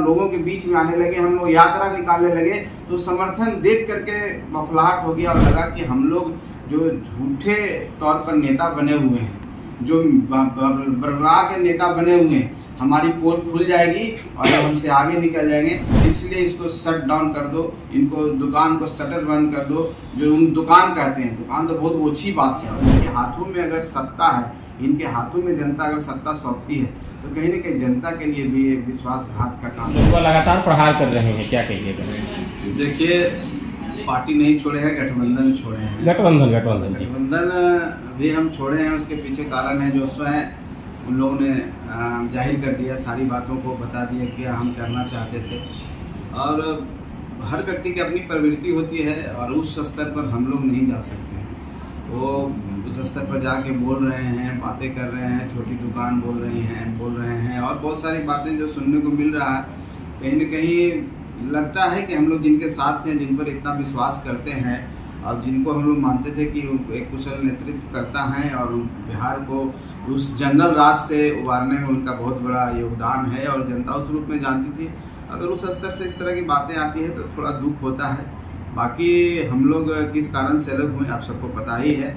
लोगों के बीच में आने लगे, हम लोग यात्रा निकालने लगे, तो समर्थन देख करके बौखलाहट हो गया और लगा कि हम लोग जो झूठे तौर पर नेता बने हुए हैं, जो बरबरा के नेता बने हुए हैं, हमारी पोल खुल जाएगी और हमसे आगे निकल जाएंगे, इसलिए इसको शट डाउन कर दो, इनको दुकान को शटर बंद कर दो। जो उन दुकान कहते हैं, दुकान तो बहुत ओछी बात है। इनके हाथों में अगर सत्ता है, इनके हाथों में जनता अगर सत्ता सौंपती है, तो कहीं न कहीं जनता के लिए भी एक विश्वासघात का काम है। लगातार प्रहार कर रहे हैं, क्या कहिएगा? देखिए, पार्टी नहीं छोड़े हैं, गठबंधन छोड़े हैं। गठबंधन भी हम छोड़े हैं। उसके पीछे कारण है जो स्वयं उन लोगों ने जाहिर कर दिया, सारी बातों को बता दिया कि हम करना चाहते थे। और हर व्यक्ति की अपनी प्रवृत्ति होती है और उस स्तर पर हम लोग नहीं जा सकते हैं। वो उस स्तर पर जाके बोल रहे हैं, बातें कर रहे हैं, छोटी दुकान बोल रहे हैं और बहुत सारी बातें जो सुनने को मिल रहा है। कहीं न कहीं लगता है कि हम लोग जिनके साथ हैं, जिन पर इतना विश्वास करते हैं और जिनको हम लोग मानते थे कि एक कुशल नेतृत्व करता है और बिहार को उस जंगल राज से उबारने में उनका बहुत बड़ा योगदान है और जनता उस रूप में जानती थी। अगर उस स्तर से इस तरह की बातें आती है तो थोड़ा दुख होता है। बाकी हम लोग किस कारण से अलग हुए आप सबको पता ही है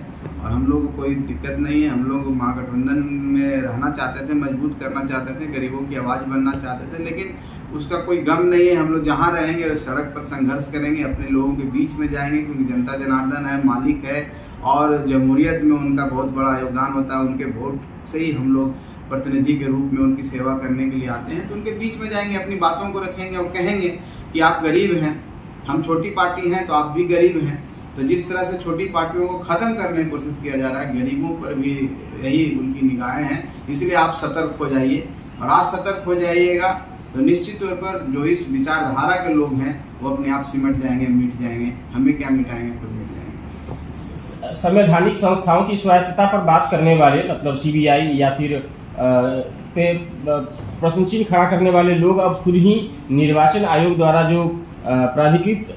और हम लोग को कोई दिक्कत नहीं है। हम लोग महागठबंधन में रहना चाहते थे, मजबूत करना चाहते थे, गरीबों की आवाज़ बनना चाहते थे, लेकिन उसका कोई गम नहीं है। हम लोग जहाँ रहेंगे सड़क पर संघर्ष करेंगे, अपने लोगों के बीच में जाएंगे, क्योंकि जनता जनार्दन है, मालिक है और जमहूरियत में उनका बहुत बड़ा योगदान होता है। उनके वोट से ही हम लोग प्रतिनिधि के रूप में उनकी सेवा करने के लिए आते हैं। तो उनके बीच में जाएंगे, अपनी बातों को रखेंगे और कहेंगे कि आप गरीब हैं, हम छोटी पार्टी हैं तो आप भी गरीब हैं। तो जिस तरह से छोटी पार्टियों को ख़त्म करने की कोशिश किया जा रहा है, गरीबों पर भी यही उनकी निगाहें हैं। इसलिए आप सतर्क हो जाइए और आज सतर्क हो जाइएगा तो निश्चित तौर पर जो इस विचारधारा के लोग हैं वो अपने आप सिमट जाएंगे, मिट जाएंगे। हमें क्या मिटाएंगे, खुद मिट जाएंगे। संवैधानिक संस्थाओं की स्वायत्तता पर बात करने वाले, मतलब सीबीआई या फिर पे प्रश्न चिन्ह खड़ा करने वाले लोग अब खुद ही निर्वाचन आयोग द्वारा जो प्राधिकृत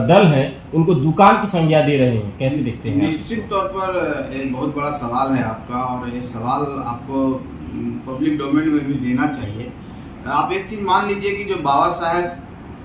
दल है उनको दुकान की संज्ञा दे रहे हैं, कैसे देखते हैं? निश्चित तौर पर एक बहुत बड़ा सवाल है आपका और ये सवाल आपको पब्लिक डोमेन में भी देना चाहिए। आप एक चीज़ मान लीजिए कि जो बाबा साहेब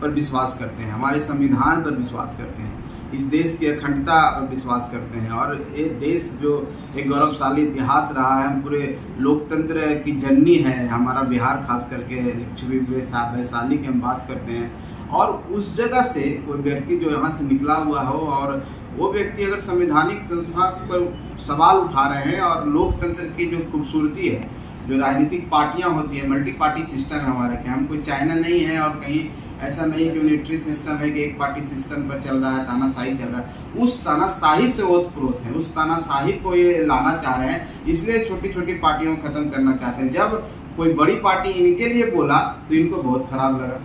पर विश्वास करते हैं, हमारे संविधान पर विश्वास करते हैं, इस देश की अखंडता पर विश्वास करते हैं और ये देश जो एक गौरवशाली इतिहास रहा है, हम पूरे लोकतंत्र की जननी है हमारा बिहार, खास करके लिच्छवी वैशाली की हम बात करते हैं। और उस जगह से कोई व्यक्ति जो यहाँ से निकला हुआ हो और वो व्यक्ति अगर संवैधानिक संस्था पर सवाल उठा रहे हैं और लोकतंत्र की जो खूबसूरती है, जो राजनीतिक पार्टियां होती है, मल्टी पार्टी सिस्टम है हमारे के, हम कोई चाइना नहीं है और कहीं ऐसा नहीं कि यूनिटरी सिस्टम है कि एक पार्टी सिस्टम पर चल रहा है, तानाशाही चल रहा है। उस तानाशाही से ओतप्रोत है, उस तानाशाही को ये लाना चाह रहे हैं, इसलिए छोटी छोटी पार्टियों को खत्म करना चाहते हैं। जब कोई बड़ी पार्टी इनके लिए बोला तो इनको बहुत खराब लगा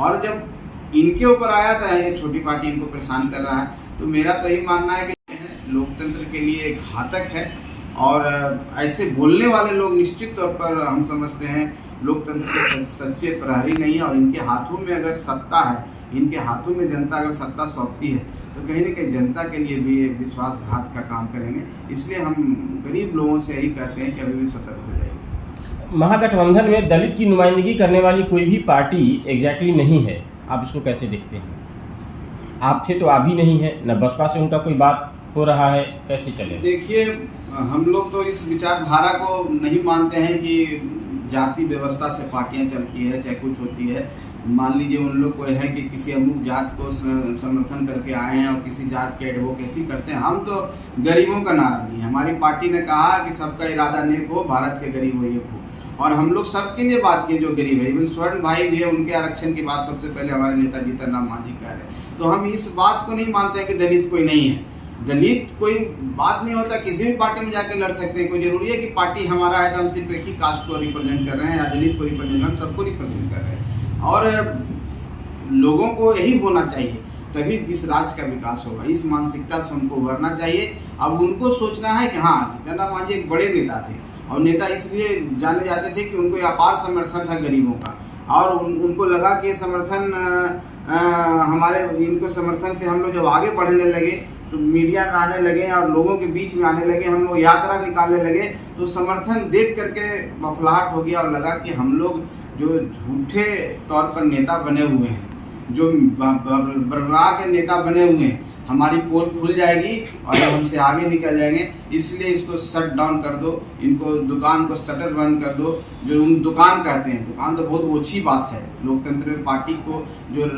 और जब इनके ऊपर आया था ये छोटी पार्टी इनको परेशान कर रहा है। तो मेरा तो यही मानना है कि लोकतंत्र के लिए एक घातक है और ऐसे बोलने वाले लोग निश्चित तौर पर हम समझते हैं लोकतंत्र के सच्चे प्रहरी नहीं है। और इनके हाथों में अगर सत्ता है, इनके हाथों में जनता अगर सत्ता सौंपती है तो कहीं न कहीं जनता के लिए भी एक विश्वासघात का काम करेंगे। इसलिए हम गरीब लोगों से यही कहते हैं कि अभी भी सतर्क हो जाइए। महागठबंधन में दलित की नुमाइंदगी करने वाली कोई भी पार्टी एग्जैक्टली नहीं है, आप इसको कैसे देखते हैं? आप थे तो आप भी नहीं है, न बसपा से उनका कोई बात हो रहा है, कैसे चले? देखिए, हम लोग तो इस विचारधारा को नहीं मानते हैं कि जाति व्यवस्था से पार्टियां चलती है, चाहे कुछ होती है। मान लीजिए उन लोग को है कि किसी अमुक जात को समर्थन करके आए हैं और किसी जात के एडवोकेसी करते हैं। हम तो गरीबों का नारा दिए, हमारी पार्टी ने कहा कि सबका इरादा नेक हो, भारत के गरीब हो एक हो, और हम लोग सबके लिए बात की जो गरीब है। इवन स्वर्ण भाई भी है, उनके आरक्षण की बात सबसे पहले हमारे नेता जीतनराम मांझी कह रहे हैं। तो हम इस बात को नहीं मानते हैं कि दलित कोई नहीं है, दलित कोई बात नहीं होता, किसी भी पार्टी में जाकर लड़ सकते हैं। कोई जरूरी है कि पार्टी हमारा है तो हम सिर्फ एक ही कास्ट को रिप्रेजेंट कर रहे हैं या दलित को रिप्रेजेंट, हम सबको रिप्रेजेंट कर रहे हैं। और लोगों को यही होना चाहिए, तभी इस राज्य का विकास होगा। इस मानसिकता से हमको उभरना चाहिए। अब उनको सोचना है कि हाँ, जीतनराम मांझी एक बड़े नेता थे और नेता इसलिए जाने जाते थे कि उनको अपार समर्थन था गरीबों का और उनको लगा कि समर्थन हमारे इनको समर्थन से हम लोग जब आगे बढ़ने लगे तो मीडिया में आने लगे और लोगों के बीच में आने लगे, हम लोग यात्रा निकालने लगे, तो समर्थन देख करके बौखलाहट हो गया और लगा कि हम लोग जो झूठे तौर पर नेता बने हुए हैं, जो बरबरा के नेता बने हुए हैं, हमारी पोल खुल जाएगी और ये हमसे आगे निकल जाएंगे। इसलिए इसको शट डाउन कर दो, इनको दुकान को शटर बंद कर दो। जो उन दुकान कहते हैं, दुकान तो बहुत ओछी बात है। लोकतंत्र में पार्टी को जो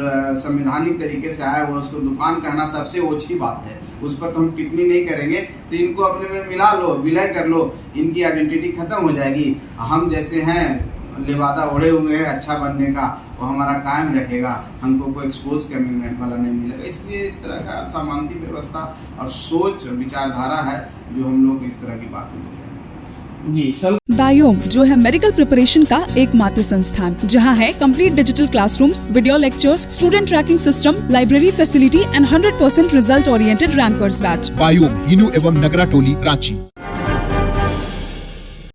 संवैधानिक तरीके से आया हुआ उसको दुकान कहना सबसे ओछी बात है, उस पर तो हम टिप्पणी नहीं करेंगे। तो इनको अपने में मिला लो, विलय कर लो, इनकी आइडेंटिटी खत्म हो जाएगी। हम जैसे हैं लिबादा ओढ़े हुए हैं अच्छा बनने का, वो हमारा कायम रखेगा, हमको कोई एक्सपोज करने वाला नहीं मिलेगा। इसलिए इस तरह का सामान्य व्यवस्था और सोच विचारधारा है जो हम लोग इस तरह की बातें बोलते हैं। जी बायोम जो है मेडिकल प्रिपरेशन का एकमात्र संस्थान जहां है complete digital classrooms, video lectures, student tracking system, library facility and 100% result oriented rankers batch. Biome, Hinoo एवं नगरा टोली, रांची।